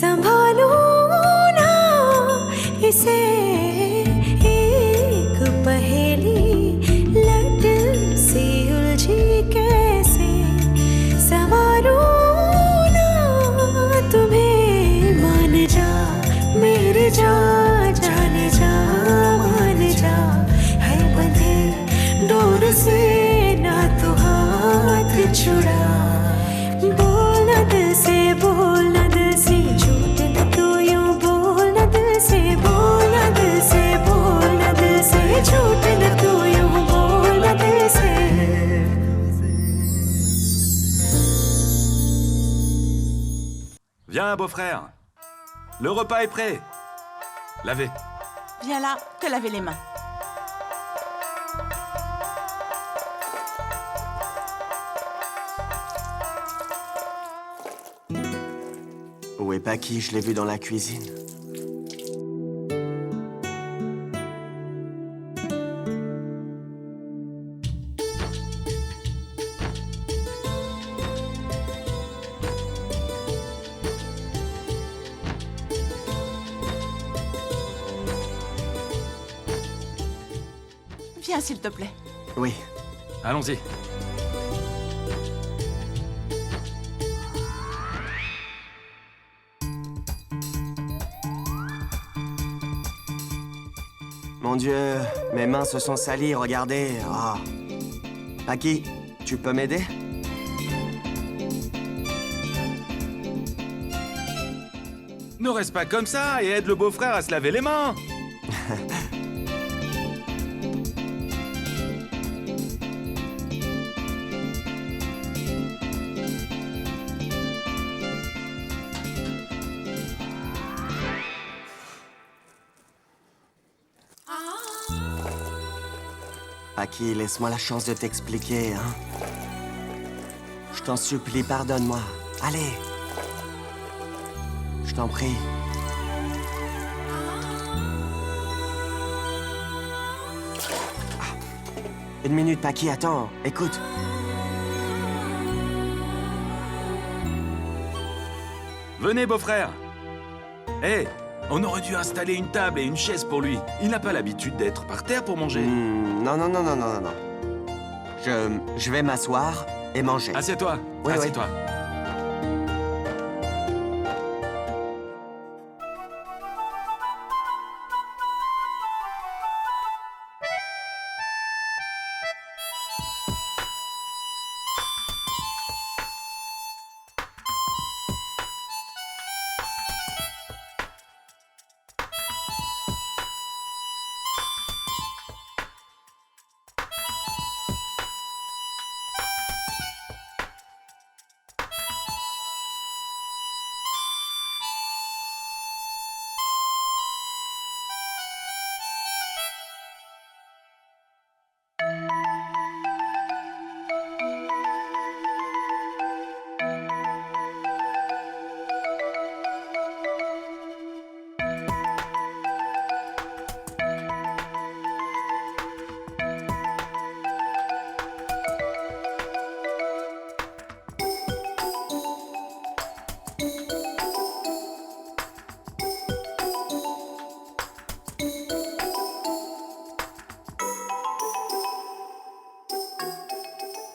संभालूं ना इसे एक पहेली लट सी उलझी कैसे संवारूं ना तुम्हें मान जा मेरे जा जाने जा मान जा है बंधे डोर से ना तू हाथ छुड़ा बोल न दिल से बोल न दिल से झूठ न तू यूं बोल न दिल से बोल न दिल से बोल न दिल से झूठ न तू यूं बोल न दिल से Viens, beau-frère. Le repas est prêt. Lavez. Viens là, te laver les mains. Où est Paki? Je l'ai vu dans la cuisine. Viens, s'il te plaît. Oui. Allons-y. Mon Dieu, mes mains se sont salies, regardez. Ah. Paki, tu peux m'aider? Ne reste pas comme ça et aide le beau-frère à se laver les mains. Paki, laisse-moi la chance de t'expliquer, hein. Je t'en supplie, pardonne-moi. Allez. Je t'en prie. Ah. Une minute, Paki, attends. Écoute. Venez, beau-frère. Hé, on aurait dû installer une table et une chaise pour lui. Il n'a pas l'habitude d'être par terre pour manger. Non, non, non, non, non, non, non. Je vais m'asseoir et manger. Assieds-toi. Oui, oui. Assieds-toi.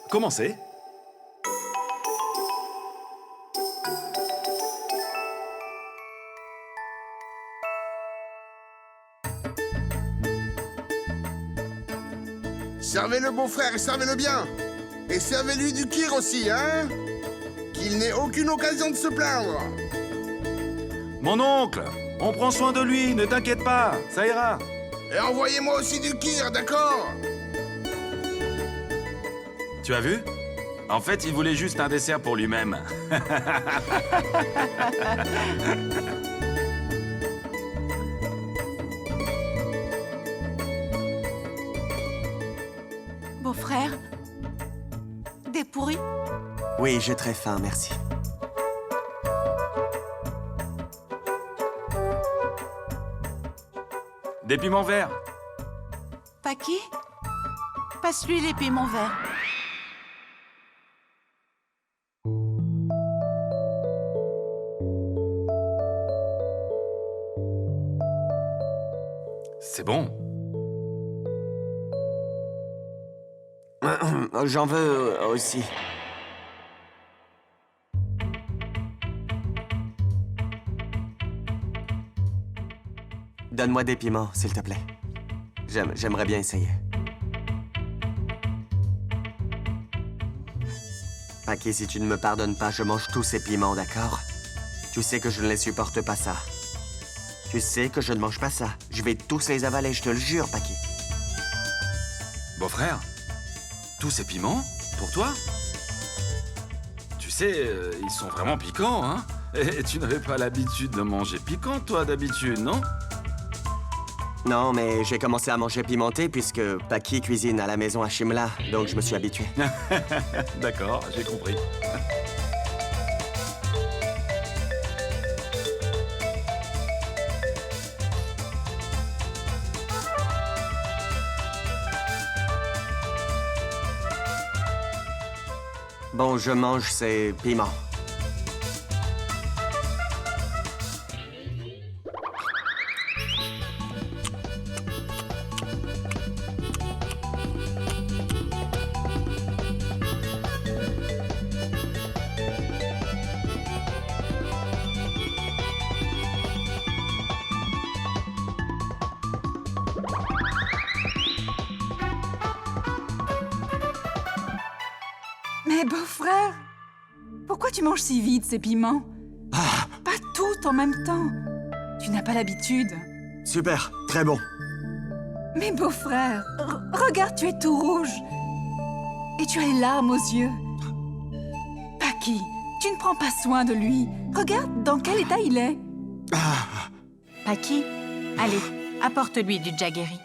Commencez. Servez-le, beau-frère, et servez-le bien. Et servez-lui du kir aussi, hein. Qu'il n'ait aucune occasion de se plaindre. Mon oncle, on prend soin de lui, ne t'inquiète pas, ça ira. Et envoyez-moi aussi du kir, d'accord? Tu as vu? En fait, il voulait juste un dessert pour lui-même. Beau-frère, des pourris? Oui, j'ai très faim, merci. Des piments verts. Paki, passe-lui les piments verts. C'est bon. J'en veux aussi. Donne-moi des piments, s'il te plaît. J'aimerais bien essayer. Paki, si tu ne me pardonnes pas, je mange tous ces piments, d'accord? Tu sais que je ne les supporte pas, ça. Tu sais que je ne mange pas ça. Je vais tous les avaler, je te le jure, Paki. Beau-frère, tous ces piments, pour toi? Tu sais, ils sont vraiment piquants, hein? Et tu n'avais pas l'habitude de manger piquant, toi, d'habitude, non? Non, mais j'ai commencé à manger pimenté puisque Paki cuisine à la maison à Shimla, donc je me suis habitué. D'accord, j'ai compris. Bon, je mange ces piments. Mais beau-frère, pourquoi tu manges si vite ces piments? Pas tout en même temps. Tu n'as pas l'habitude. Super, très bon. Mais beau-frère, regarde, tu es tout rouge. Et tu as les larmes aux yeux. Paki, tu ne prends pas soin de lui. Regarde dans quel état il est. Paki, allez, apporte-lui du Jaggery.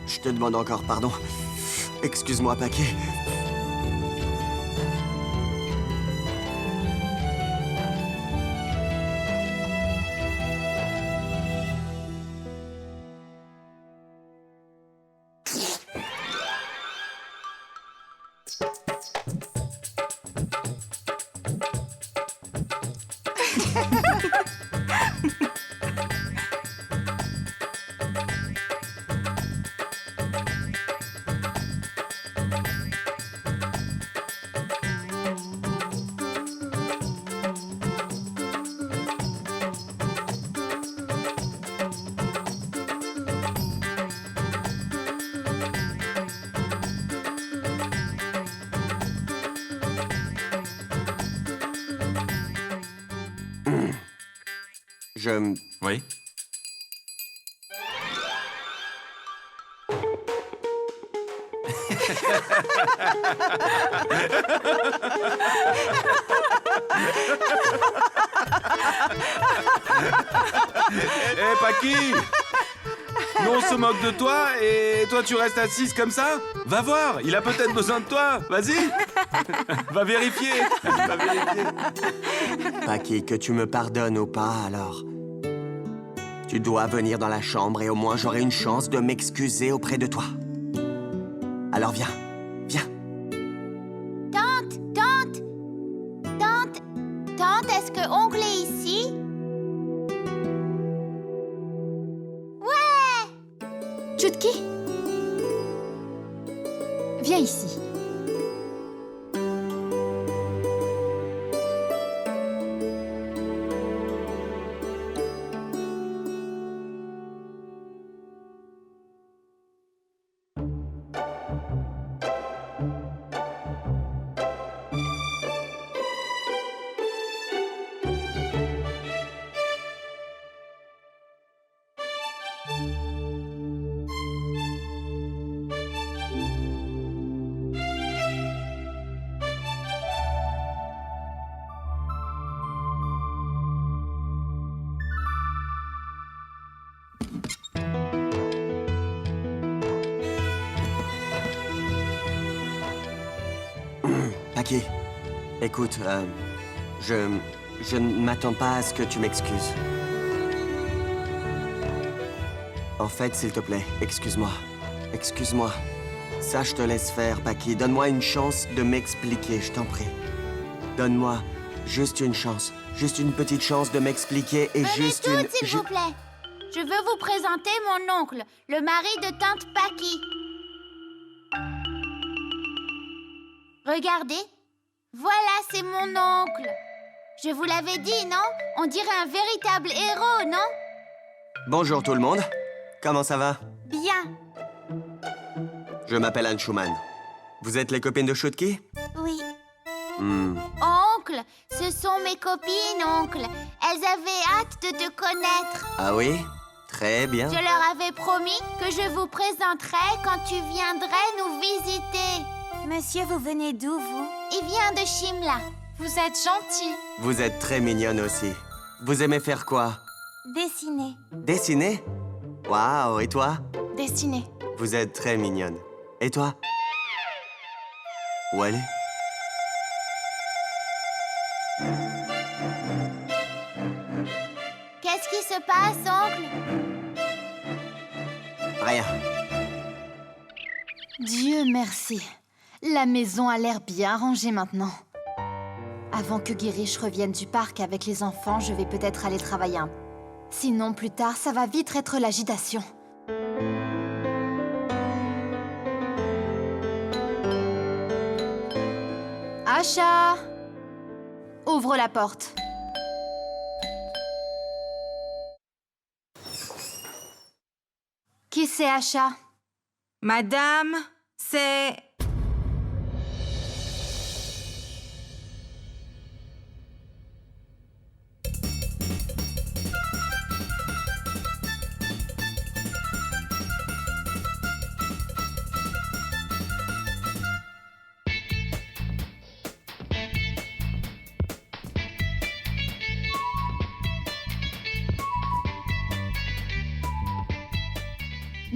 Je te demande encore pardon. Excuse-moi, Paki. Oui? Eh, Paki! Nous, on se moque de toi et toi, tu restes assise comme ça? Va voir, il a peut-être besoin de toi. Vas-y! Va vérifier! Va vérifier. Paki, que tu me pardonnes ou pas, alors. Tu dois venir dans la chambre et au moins j'aurai une chance de m'excuser auprès de toi. Alors viens, viens. Tante, est-ce que oncle est ici? Ouais! Chutki, viens ici. Paki, écoute, je ne m'attends pas à ce que tu m'excuses. En fait, s'il te plaît, excuse-moi. Excuse-moi. Ça, je te laisse faire, Paki. Donne-moi une chance de m'expliquer, je t'en prie. Donne-moi juste une chance. Juste une petite chance de m'expliquer et Venez juste toutes, une... s'il vous plaît. Je veux vous présenter mon oncle, le mari de tante Paki. Regardez. Voilà, c'est mon oncle. Je vous l'avais dit, non? On dirait un véritable héros, non? Bonjour tout le monde. Comment ça va? Bien. Je m'appelle Anne Schumann. Vous êtes les copines de Chutki? Oui. Hmm. Oncle, ce sont mes copines, oncle. Elles avaient hâte de te connaître. Ah oui? Très bien. Je leur avais promis que je vous présenterais quand tu viendrais nous visiter. Monsieur, vous venez d'où, vous? Il vient de Shimla. Vous êtes gentil. Vous êtes très mignonne aussi. Vous aimez faire quoi? Dessiner. Dessiner? Waouh, et toi? Dessiner. Vous êtes très mignonne. Et toi? Où elle est? Qu'est-ce qui se passe, oncle? Rien. Dieu merci. La maison a l'air bien rangée maintenant. Avant que Girish revienne du parc avec les enfants, je vais peut-être aller travailler un peu. Sinon, plus tard, ça va vite être l'agitation. Asha! Ouvre la porte. Qui c'est Asha? Madame, c'est...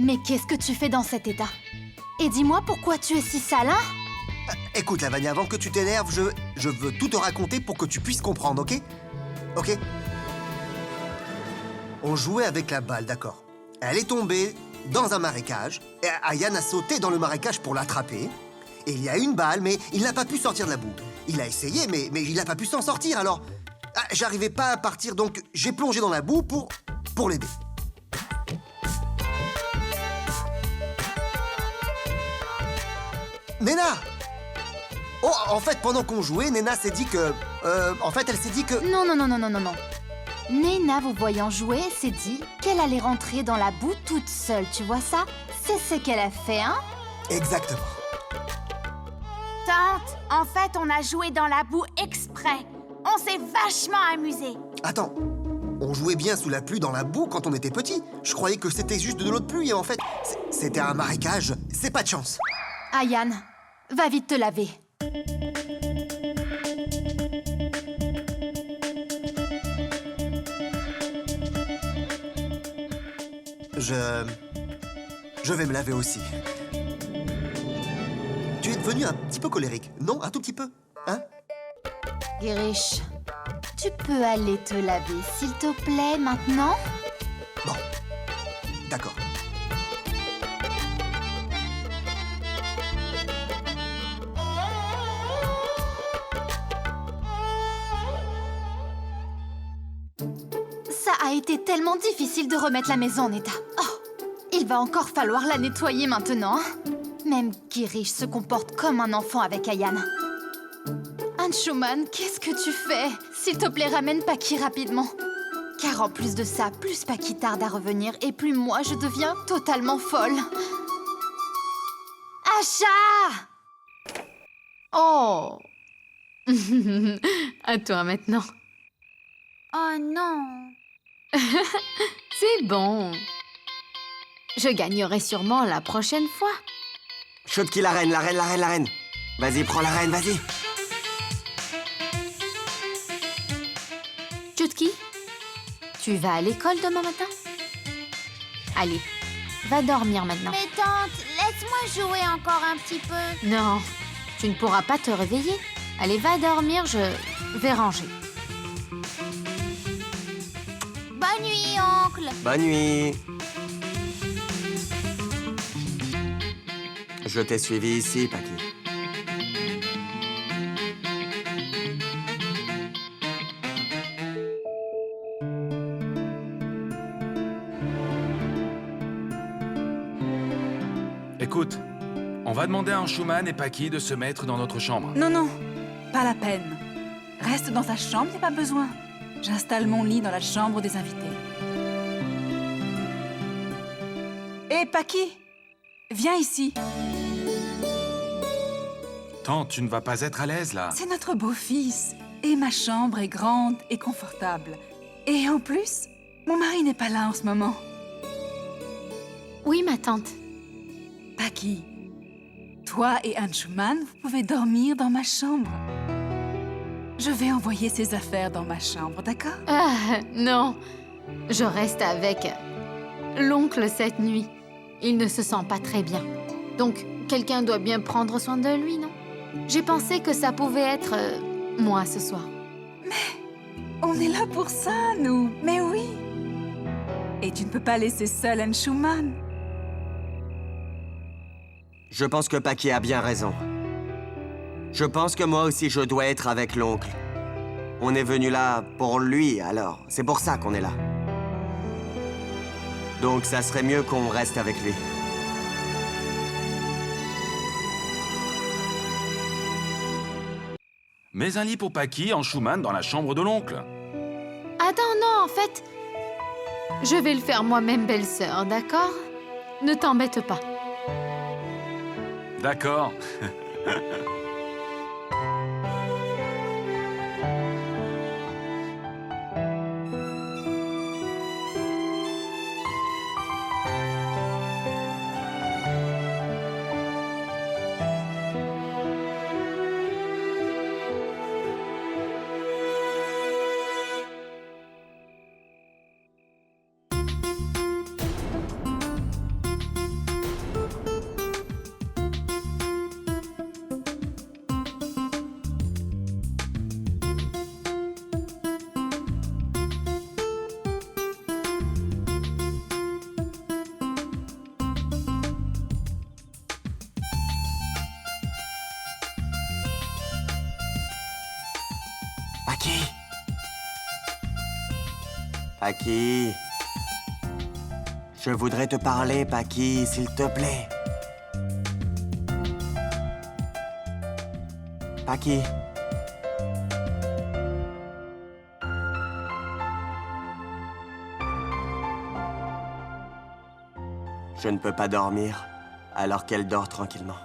Mais qu'est-ce que tu fais dans cet état? Et dis-moi pourquoi tu es si sale, hein? Écoute, Lavanya, avant que tu t'énerves, je veux tout te raconter pour que tu puisses comprendre, ok? Ok? On jouait avec la balle, d'accord. Elle est tombée dans un marécage, et Ayan a sauté dans le marécage pour l'attraper. Et il y a une balle, mais il n'a pas pu sortir de la boue. Il a essayé, mais il n'a pas pu s'en sortir, alors... j'arrivais pas à partir, donc j'ai plongé dans la boue pour l'aider. Nena! Oh, en fait, pendant qu'on jouait, Nena s'est dit que... en fait, elle s'est dit que... Non. Nena, vous voyant jouer, s'est dit qu'elle allait rentrer dans la boue toute seule, tu vois ça? C'est ce qu'elle a fait, hein? Exactement. Tante, en fait, on a joué dans la boue exprès. On s'est vachement amusés. Attends, on jouait bien sous la pluie dans la boue quand on était petit. Je croyais que c'était juste de l'eau de pluie et en fait, c'était un marécage. C'est pas de chance. Ayan, va vite te laver. Je vais me laver aussi. Tu es devenu un petit peu colérique, non? Un tout petit peu, hein? Girish, tu peux aller te laver, s'il te plaît, maintenant? Bon, d'accord. Ça a été tellement difficile de remettre la maison en état. Oh, il va encore falloir la nettoyer maintenant. Même Girish se comporte comme un enfant avec Ayan. Anshuman, qu'est-ce que tu fais? S'il te plaît, ramène Paki rapidement. Car en plus de ça, plus Paki tarde à revenir et plus moi je deviens totalement folle. Asha! Oh. À toi maintenant. Oh non. C'est bon. Je gagnerai sûrement la prochaine fois. Chutki, la reine. Vas-y, prends la reine, vas-y. Chutki, tu vas à l'école demain matin? Allez, va dormir maintenant. Mais tante, laisse-moi jouer encore un petit peu. Non, tu ne pourras pas te réveiller. Allez, va dormir, je vais ranger. Bonne nuit, oncle. Bonne nuit. Je t'ai suivi ici, Paki. Écoute, on va demander à Anshuman et Paki de se mettre dans notre chambre. Non, non, pas la peine. Reste dans ta chambre, y a pas besoin. J'installe mon lit dans la chambre des invités. Hé, Paki, viens ici. Tante, tu ne vas pas être à l'aise, là. C'est notre beau-fils. Et ma chambre est grande et confortable. Et en plus, mon mari n'est pas là en ce moment. Oui, ma tante. Paki, toi et Anshuman, vous pouvez dormir dans ma chambre. Je vais envoyer ses affaires dans ma chambre, d'accord? Ah, non. Je reste avec l'oncle cette nuit. Il ne se sent pas très bien. Donc, quelqu'un doit bien prendre soin de lui, non? J'ai pensé que ça pouvait être moi ce soir. On est là pour ça, nous. Mais oui. Et tu ne peux pas laisser seul Anshuman. Je pense que Paki a bien raison. Je pense que moi aussi je dois être avec l'oncle. On est venu là pour lui, alors. C'est pour ça qu'on est là. Donc ça serait mieux qu'on reste avec lui. Mets un lit pour Paki, Anshuman, dans la chambre de l'oncle. Attends, non, en fait, je vais le faire moi-même, belle-sœur, d'accord? Ne t'embête pas. D'accord. Paki! Paki! Je voudrais te parler, Paki, s'il te plaît. Paki! Je ne peux pas dormir alors qu'elle dort tranquillement.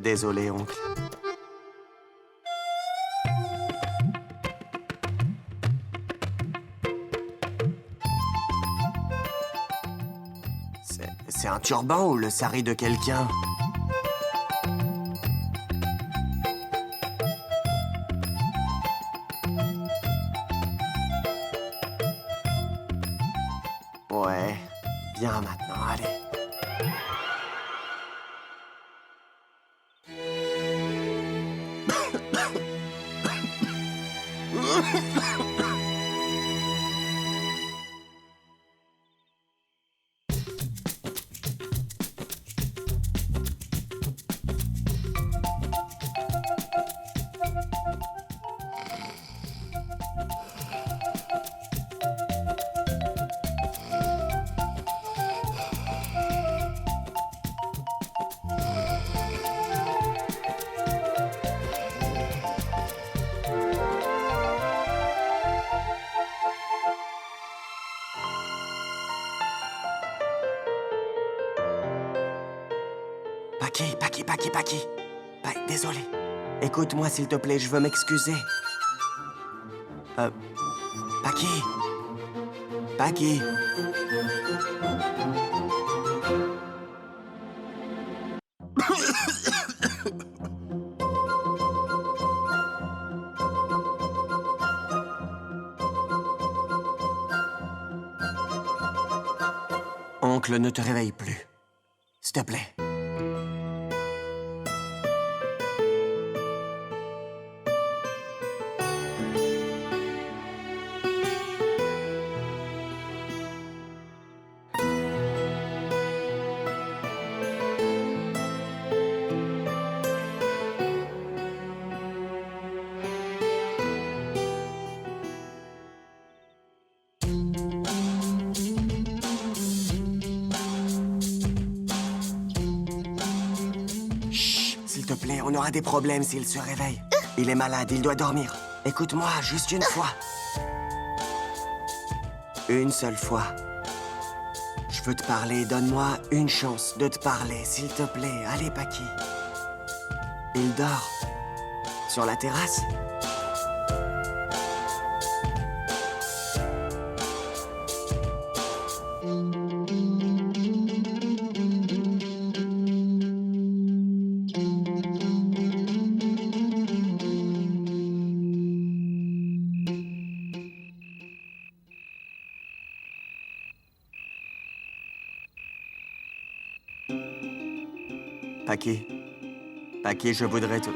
Désolé, oncle. C'est un turban ou le sari de quelqu'un? Ouais, viens maintenant, allez. Paki. Désolé. Écoute-moi, s'il te plaît, je veux m'excuser. Paki. Paki. Oncle, ne te réveille plus. S'il te plaît. S'il te plaît, on aura des problèmes s'il se réveille. Il est malade, il doit dormir. Écoute-moi, juste une fois. Une seule fois. Je veux te parler, donne-moi une chance de te parler, s'il te plaît. Allez, Paki. Il dort. Sur la terrasse. Paki. Paki, je voudrais te...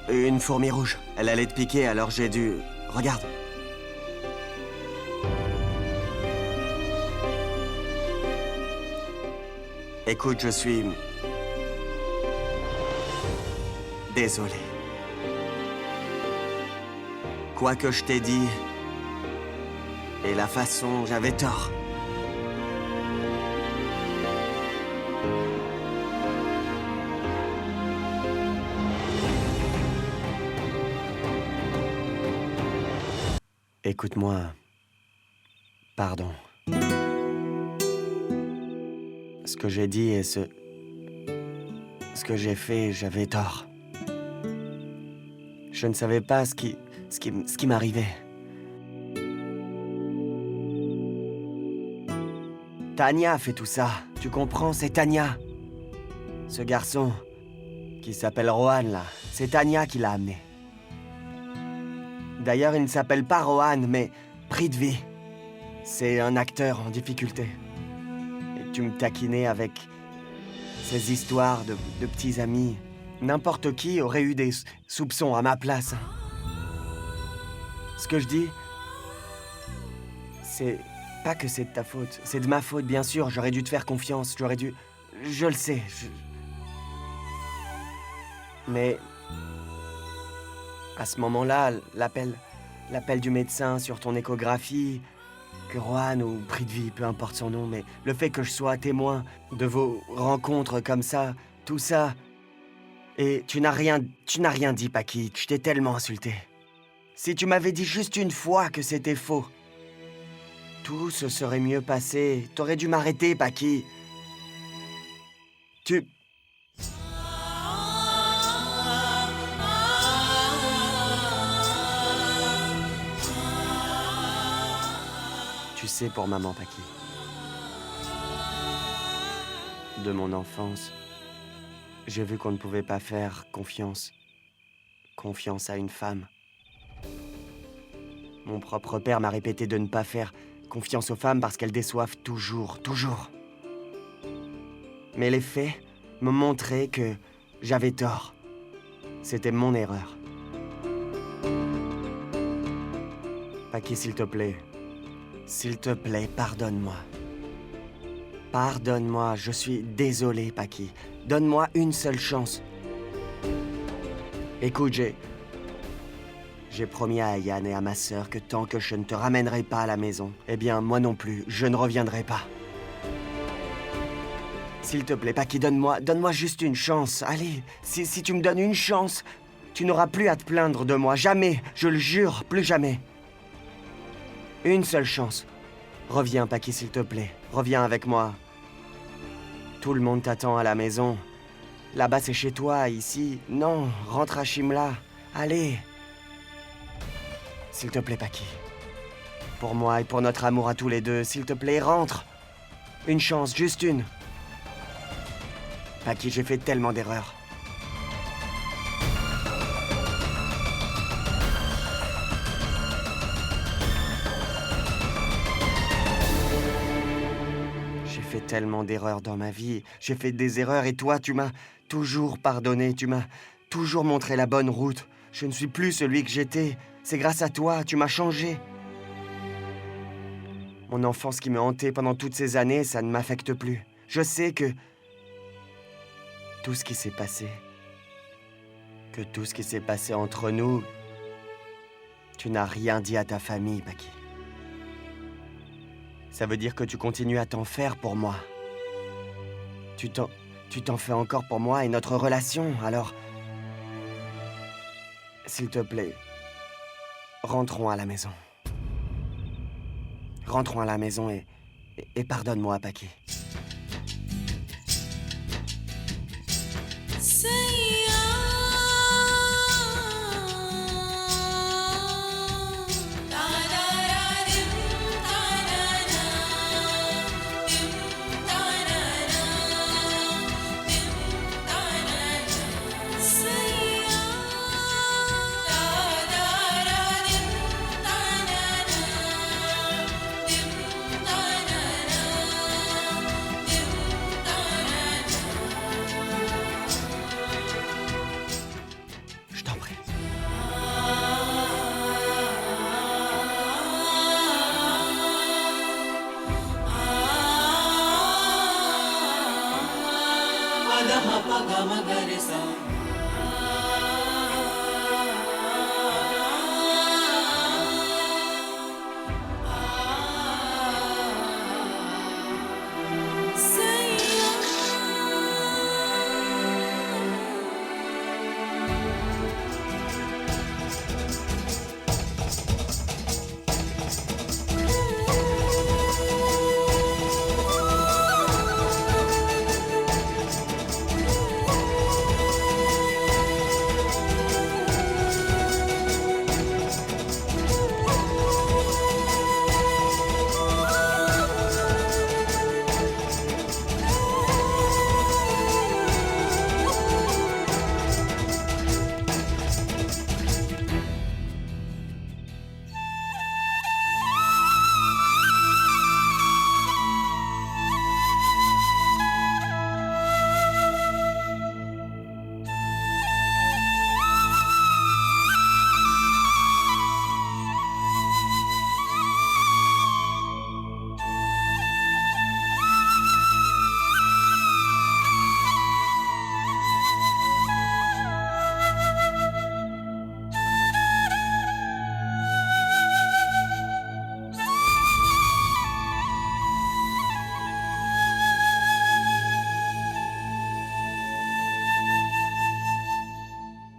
Une fourmi rouge. Elle allait te piquer, alors j'ai dû... Regarde. Écoute, je suis... désolé. Quoi que je t'ai dit... et la façon, j'avais tort. Écoute-moi. Pardon. Ce que j'ai dit et ce que j'ai fait, j'avais tort. Je ne savais pas ce qui m'arrivait. Tania a fait tout ça. Tu comprends, c'est Tania. Ce garçon qui s'appelle Rohan, là, c'est Tania qui l'a amené. D'ailleurs, il ne s'appelle pas Rohan, mais Prithvi. C'est un acteur en difficulté. Et tu me taquinais avec ces histoires de petits amis. N'importe qui aurait eu des soupçons à ma place. Ce que je dis, c'est pas que c'est de ta faute. C'est de ma faute, bien sûr. J'aurais dû te faire confiance. J'aurais dû... Je le sais. Mais... à ce moment-là, l'appel du médecin sur ton échographie, que Rohan ou Prithvi, peu importe son nom, mais le fait que je sois témoin de vos rencontres comme ça, tout ça... Et tu n'as rien dit, Paki. Je t'ai tellement insulté. Si tu m'avais dit juste une fois que c'était faux, tout se serait mieux passé. T'aurais dû m'arrêter, Paki. Tu sais, pour maman, Paki. De mon enfance, j'ai vu qu'on ne pouvait pas faire confiance à une femme. Mon propre père m'a répété de ne pas faire confiance aux femmes parce qu'elles déçoivent toujours. Mais les faits me montraient que j'avais tort. C'était mon erreur. Paki, s'il te plaît, pardonne-moi. Pardonne-moi, je suis désolé, Paki. Donne-moi une seule chance. Écoute, j'ai promis à Ayan et à ma sœur que tant que je ne te ramènerai pas à la maison, eh bien, moi non plus, je ne reviendrai pas. S'il te plaît, Paki, donne-moi juste une chance. Allez, si tu me donnes une chance, Tu n'auras plus à te plaindre de moi. Jamais, je le jure, plus jamais. Une seule chance. Reviens, Paki, s'il te plaît. Reviens avec moi. Tout le monde t'attend à la maison. Là-bas, c'est chez toi, ici. Non, rentre à Shimla. Allez. S'il te plaît, Paki. Pour moi et pour notre amour à tous les deux, s'il te plaît, rentre. Une chance, juste une. Paki, j'ai fait tellement d'erreurs. J'ai fait tellement d'erreurs dans ma vie. J'ai fait des erreurs et toi, tu m'as toujours pardonné. Tu m'as toujours montré la bonne route. Je ne suis plus celui que j'étais. C'est grâce à toi, tu m'as changé. Mon enfance qui me hantait pendant toutes ces années, ça ne m'affecte plus. Je sais que tout ce qui s'est passé, entre nous, tu n'as rien dit à ta famille, Paki. Ça veut dire que tu continues à t'en faire pour moi. Tu t'en fais encore pour moi et notre relation, alors... S'il te plaît, rentrons à la maison. Rentrons à la maison et pardonne-moi, Paki. Je t'en prie.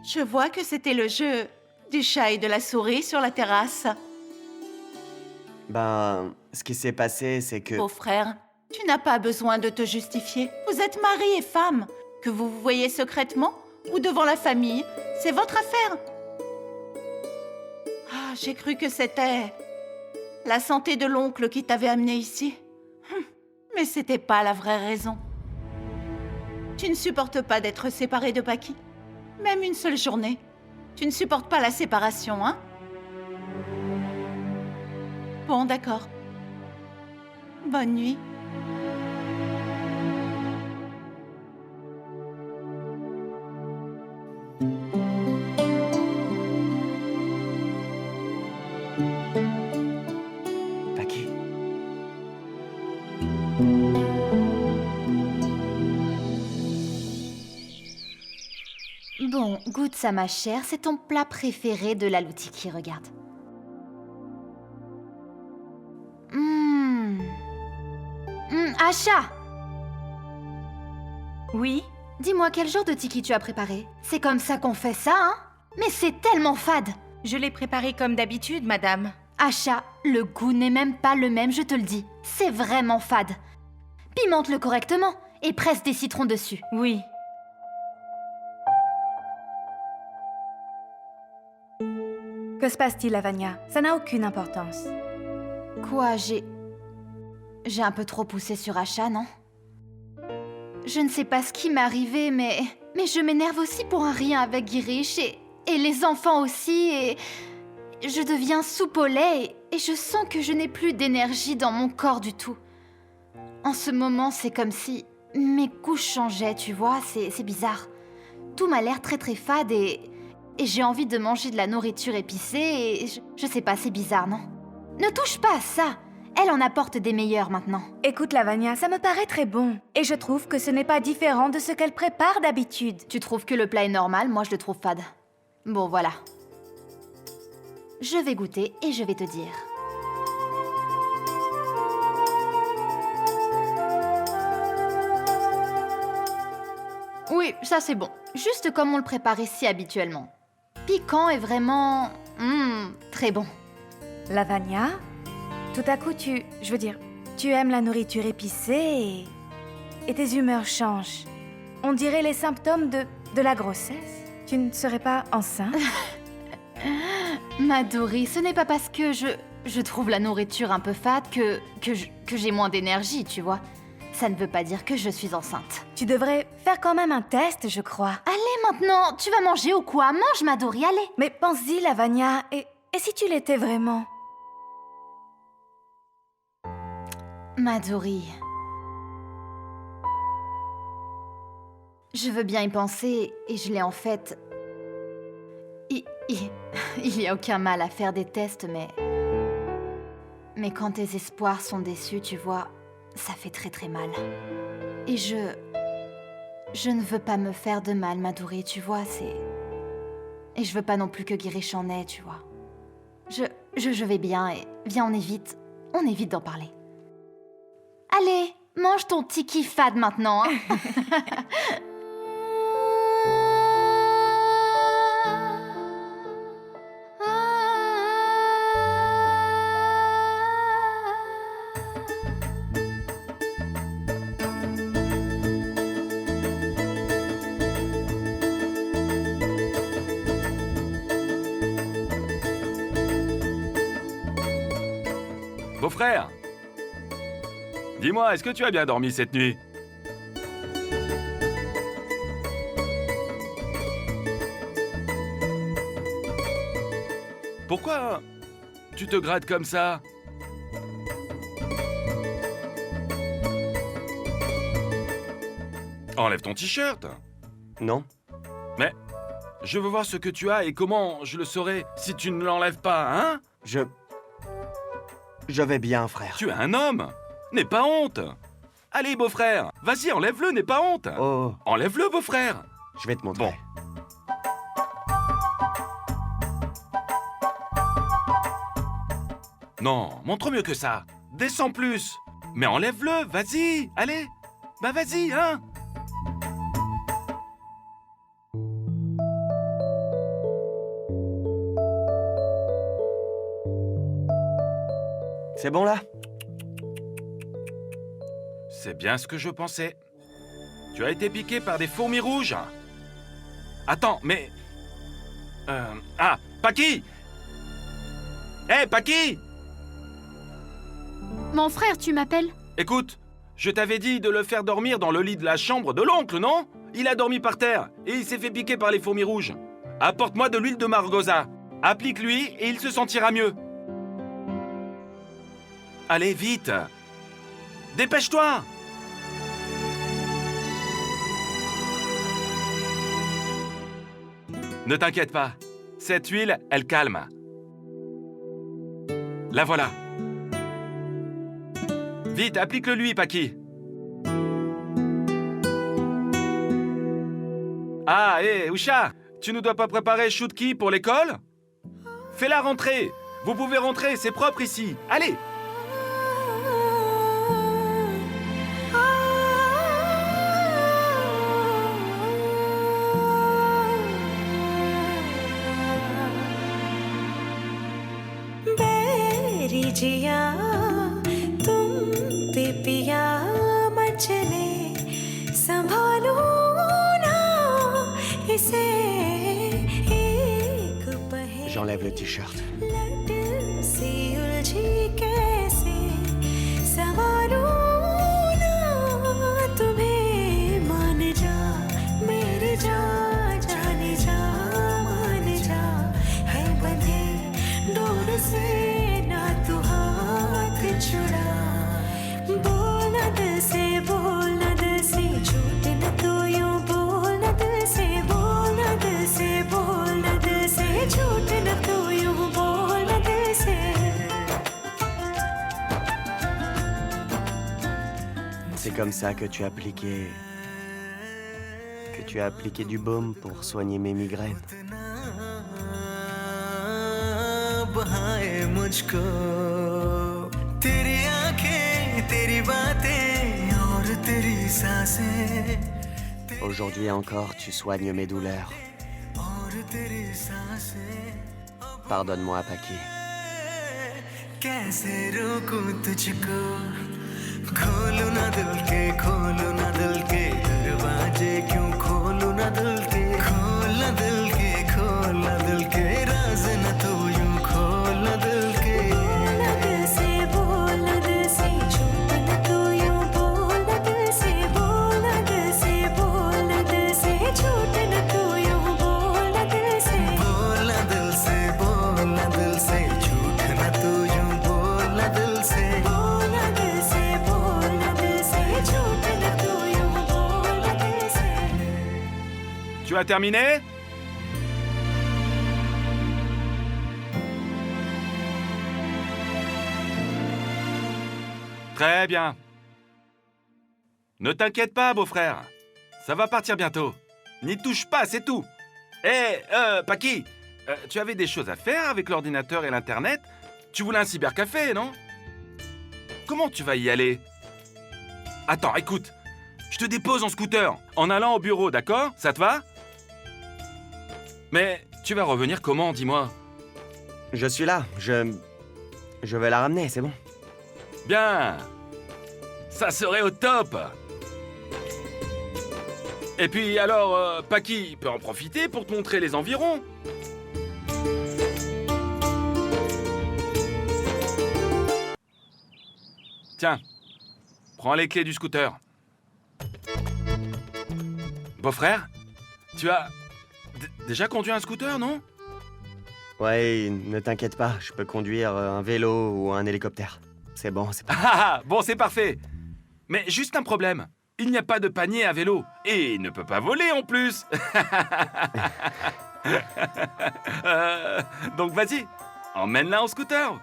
Je vois que c'était le jeu du chat et de la souris sur la terrasse. Ben, ce qui s'est passé, c'est que... Beau-frère, tu n'as pas besoin de te justifier. Vous êtes mari et femme. Que vous vous voyez secrètement ou devant la famille, c'est votre affaire. Ah, j'ai cru que c'était la santé de l'oncle qui t'avait amené ici. Mais c'était pas la vraie raison. Tu ne supportes pas d'être séparé de Paki? Même une seule journée. Tu ne supportes pas la séparation, hein? Bon, d'accord. Bonne nuit. Paki. Bon, goûte ça, ma chère. C'est ton plat préféré de la Loutiki, regarde. Asha! Oui? Dis-moi, quel genre de tiki tu as préparé? C'est comme ça qu'on fait ça, hein? Mais c'est tellement fade. Je l'ai préparé comme d'habitude, madame. Acha, le goût n'est même pas le même, je te le dis. C'est vraiment fade. Pimente-le correctement et presse des citrons dessus. Oui. Que se passe-t-il, Lavagna? Ça n'a aucune importance. Quoi, J'ai un peu trop poussé sur Acha, non? Je ne sais pas ce qui m'est arrivé, mais je m'énerve aussi pour un rien avec Girish et les enfants aussi, et je deviens soupe au lait et je sens que je n'ai plus d'énergie dans mon corps du tout. En ce moment, c'est comme si mes goûts changeaient, tu vois, c'est bizarre. Tout m'a l'air très très fade et j'ai envie de manger de la nourriture épicée et je sais pas, c'est bizarre, non? Ne touche pas à ça! Elle en apporte des meilleurs maintenant. Écoute, Lavagna, ça me paraît très bon. Et je trouve que ce n'est pas différent de ce qu'elle prépare d'habitude. Tu trouves que le plat est normal? Moi, je le trouve fade. Bon, voilà. Je vais goûter et je vais te dire. Oui, ça c'est bon. Juste comme on le prépare ici habituellement. Piquant et vraiment... très bon. Lavagna, tout à coup tu aimes la nourriture épicée et tes humeurs changent. On dirait les symptômes de la grossesse. Tu ne serais pas enceinte? Madori, ce n'est pas parce que je trouve la nourriture un peu fade que j'ai moins d'énergie, tu vois. Ça ne veut pas dire que je suis enceinte. Tu devrais faire quand même un test, je crois. Allez maintenant, tu vas manger ou quoi? Mange, Madori, allez. Mais pense-y, Lavagna, et si tu l'étais vraiment? Madori... Je veux bien y penser, et je l'ai en fait... Il y a aucun mal à faire des tests, mais quand tes espoirs sont déçus, tu vois, ça fait très très mal. Et je ne veux pas me faire de mal, Madori, tu vois, Et je veux pas non plus que Girish en ait, tu vois. Je vais bien, et viens, on évite d'en parler. Allez, mange ton tiki fade maintenant, hein. Beau-frère, dis-moi, est-ce que tu as bien dormi cette nuit? Pourquoi tu te grattes comme ça? Enlève ton t-shirt. Non. Mais je veux voir ce que tu as et comment je le saurai si tu ne l'enlèves pas, hein? Je vais bien, frère. Tu es un homme. N'aie pas honte. Allez, beau-frère, vas-y, enlève-le, n'aie pas honte. Oh, Enlève-le, beau-frère. je vais te montrer. Bon. Non, montre mieux que ça. Descends plus. Mais enlève-le, vas-y, allez. Bah vas-y, hein. C'est bon là? C'est bien ce que je pensais. Tu as été piqué par des fourmis rouges. Attends, mais... Ah, Paki! Hé, Paki! Mon frère, tu m'appelles? Écoute, je t'avais dit de le faire dormir dans le lit de la chambre de l'oncle, non? Il a dormi par terre et il s'est fait piquer par les fourmis rouges. Apporte-moi de l'huile de margosa. Applique-lui et il se sentira mieux. Allez, vite! Dépêche-toi! Ne t'inquiète pas, cette huile, elle calme. La voilà. Vite, applique-le-lui, Paki. Ah, hé, Usha, tu ne dois pas préparer Shutki pour l'école? Fais-la rentrer. Vous pouvez rentrer, c'est propre ici. Allez! जिया तुम पे पिया मचले संभालो ना इसे एक पहले J'enlève le t-shirt. लट से उलझी कैसे संभालो ना तुम्हें मान जा मेरे जा जाने जा मान जा है बंधे डोर से ना तू हाथ छुड़ा बोलना दिल से झूठ न तू यूं बोलना दिल से झूठ न तू यूं बोलना दिल से C'est comme ça que tu as appliqué du baume pour soigner mes migraines. बहाए मुझको तेरी आंखें तेरी बातें और तेरी सांसें Aujourd'hui encore, tu soignes mes douleurs. और तेरी सांसें Pardonne-moi, Paki. कैसे रोकूं तुझको खोलूं ना दिल के दरवाजे क्यों खोलूं ना दिल के खोलना दिल के राज न तो यूं खोलना दिल के बोलना दिल से झूठ न तू यूं बोलना दिल से झूठ न तू यूं बोलना दिल से बोलना दिल से झूठ न तू यूं बोलना दिल से झूठ न तू यूं बोलना दिल से Tu as terminé? Très bien. Ne t'inquiète pas, beau-frère. Ça va partir bientôt. N'y touche pas, c'est tout. Paki, tu avais des choses à faire avec l'ordinateur et l'Internet? Tu voulais un cybercafé, non? Comment tu vas y aller? Attends, écoute. Je te dépose en scooter, en allant au bureau, d'accord? Ça te va? Mais tu vas revenir comment, dis-moi? Je suis là. Je vais la ramener, c'est bon. Bien. Ça serait au top. Et puis alors, Paki peut en profiter pour te montrer les environs. Tiens, prends les clés du scooter. Beau-frère, tu as déjà conduit un scooter, non? Ouais, ne t'inquiète pas, je peux conduire un vélo ou un hélicoptère. C'est bon, c'est bon. Bon, c'est parfait. Mais juste un problème. Il n'y a pas de panier à vélo. Et il ne peut pas voler en plus. Donc vas-y, emmène-la en scooter.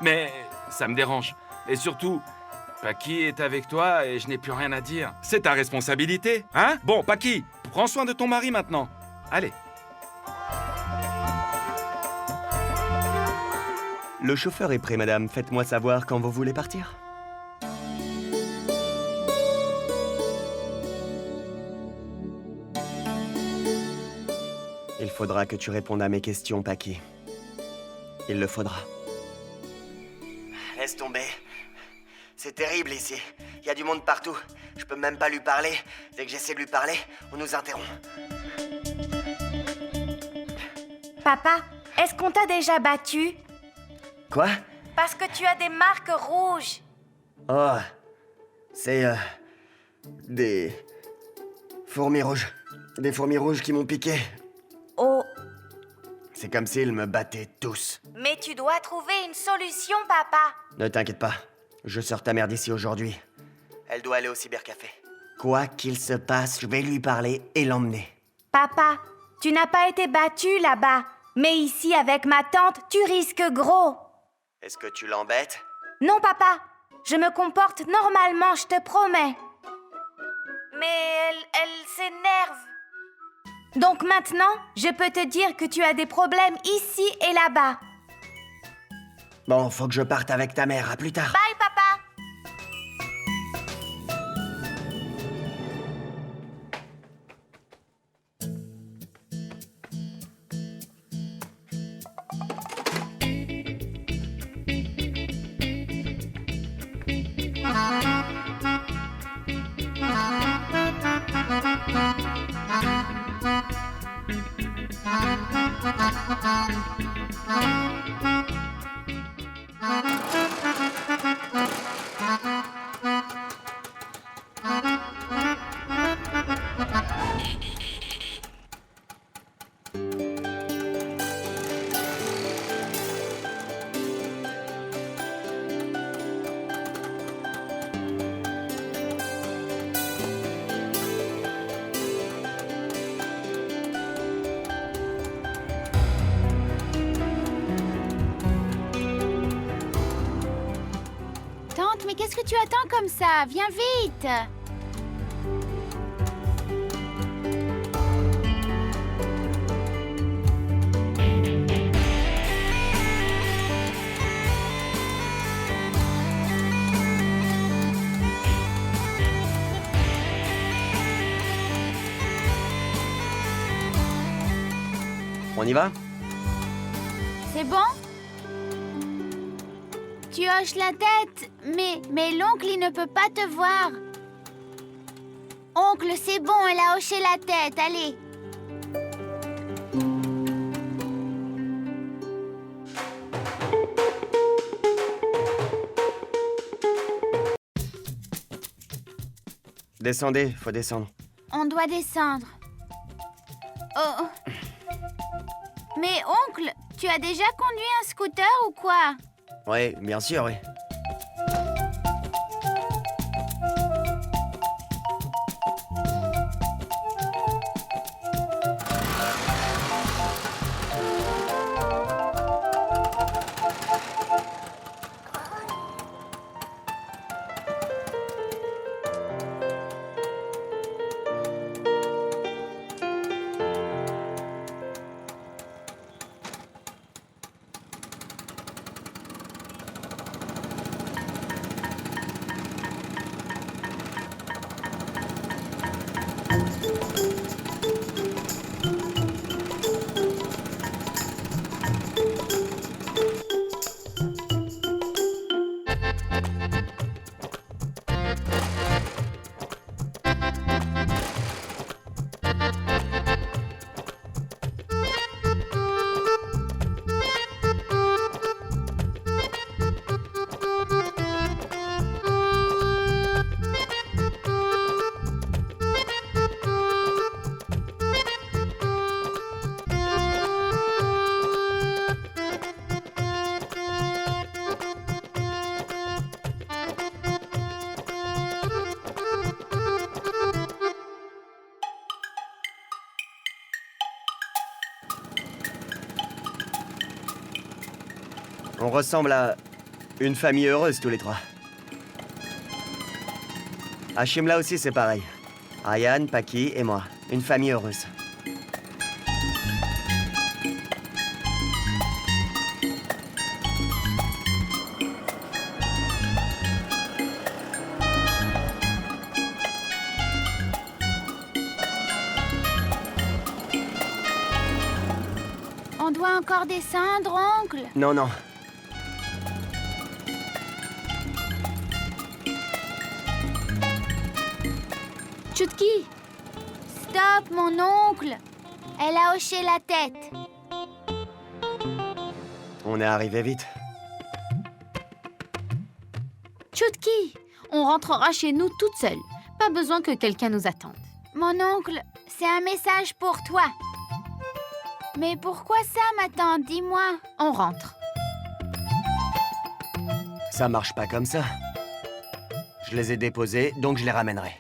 Mais ça me dérange. Et surtout, Paki est avec toi et je n'ai plus rien à dire. C'est ta responsabilité, hein? Bon, Paki, prends soin de ton mari maintenant. Allez. Le chauffeur est prêt, madame. Faites-moi savoir quand vous voulez partir. Il faudra que tu répondes à mes questions, Paki. Il le faudra. Laisse tomber. C'est terrible ici. Il y a du monde partout. Je peux même pas lui parler. Dès que j'essaie de lui parler, on nous interrompt. Papa, est-ce qu'on t'a déjà battu? Quoi? Parce que tu as des marques rouges. Oh, c'est des fourmis rouges. Des fourmis rouges qui m'ont piqué. Oh, C'est comme s'ils me battaient tous. mais tu dois trouver une solution, papa. Ne t'inquiète pas, je sors ta mère d'ici aujourd'hui. Elle doit aller au cybercafé. Quoi qu'il se passe, je vais lui parler et l'emmener. Papa, tu n'as pas été battu là-bas. Mais ici, avec ma tante, tu risques gros. Est-ce que tu l'embêtes? Non, papa. Je me comporte normalement, je te promets. Mais elle s'énerve. Donc maintenant, je peux te dire que tu as des problèmes ici et là-bas. Bon, faut que je parte avec ta mère, à plus tard. Bye, papa. Tante, mais qu'est-ce que tu attends comme ça? Viens vite! On y va? C'est bon? Tu hoches la tête, mais l'oncle, il ne peut pas te voir. Oncle, c'est bon, elle a hoché la tête, allez. Descendez, faut descendre. On doit descendre. Oh. Mais oncle, tu as déjà conduit un scooter ou quoi? Oui, bien sûr, oui. On ressemble à une famille heureuse tous les trois. À Shimla aussi, c'est pareil. Ryan, Paki et moi. Une famille heureuse. On doit encore descendre, oncle? Non, non. Chutki! Stop, mon oncle! Elle a hoché la tête. On est arrivé vite. Chutki, on rentrera chez nous toute seule. Pas besoin que quelqu'un nous attende. Mon oncle, c'est un message pour toi. Mais pourquoi ça, ma tante? Dis-moi. On rentre. Ça marche pas comme ça. Je les ai déposés, donc je les ramènerai.